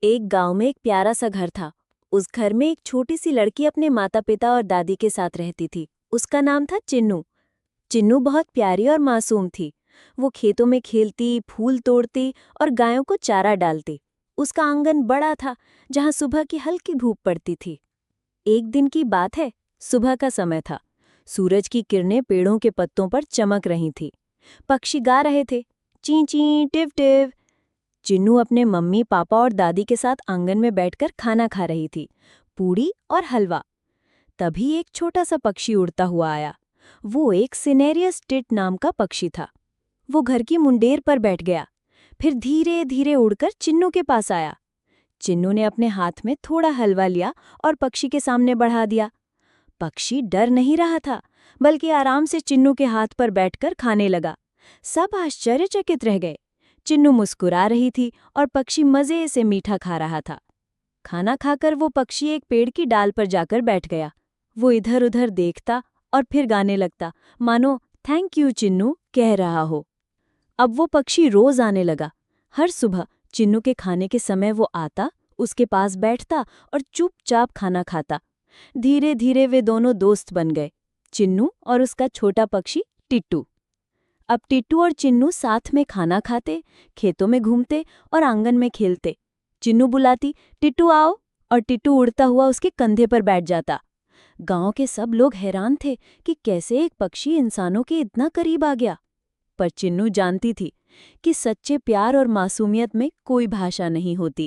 एक गांव में एक प्यारा सा घर था। उस घर में एक छोटी सी लड़की अपने माता पिता और दादी के साथ रहती थी। उसका नाम था चिन्नू। चिन्नू बहुत प्यारी और मासूम थी। वो खेतों में खेलती, फूल तोड़ती और गायों को चारा डालती। उसका आंगन बड़ा था, जहां सुबह की हल्की धूप पड़ती थी। एक दिन की बात है, सुबह का समय था। सूरज की किरणें पेड़ों के पत्तों पर चमक रही थी। पक्षी गा रहे थे, ची ची टिव टिव। चिन्नू अपने मम्मी पापा और दादी के साथ आंगन में बैठकर खाना खा रही थी, पूड़ी और हलवा। तभी एक छोटा सा पक्षी उड़ता हुआ आया। वो एक सिनेरियस टिट नाम का पक्षी था। वो घर की मुंडेर पर बैठ गया, फिर धीरे धीरे उड़कर चिन्नू के पास आया। चिन्नू ने अपने हाथ में थोड़ा हलवा लिया और पक्षी के सामने बढ़ा दिया। पक्षी डर नहीं रहा था, बल्कि आराम से चिन्नू के हाथ पर बैठकर खाने लगा। सब आश्चर्यचकित रह गए। चिन्नू मुस्कुरा रही थी और पक्षी मजे से मीठा खा रहा था। खाना खाकर वो पक्षी एक पेड़ की डाल पर जाकर बैठ गया। वो इधर उधर देखता और फिर गाने लगता, मानो थैंक यू चिन्नू कह रहा हो। अब वो पक्षी रोज आने लगा। हर सुबह चिन्नू के खाने के समय वो आता, उसके पास बैठता और चुपचाप खाना खाता। धीरे धीरे वे दोनों दोस्त बन गए, चिन्नू और उसका छोटा पक्षी टिट्टू। अब टिट्टू और चिन्नू साथ में खाना खाते, खेतों में घूमते और आंगन में खेलते। चिन्नू बुलाती, टिट्टू आओ, और टिट्टू उड़ता हुआ उसके कंधे पर बैठ जाता। गांव के सब लोग हैरान थे कि कैसे एक पक्षी इंसानों के इतना करीब आ गया। पर चिन्नू जानती थी कि सच्चे प्यार और मासूमियत में कोई भाषा नहीं होती।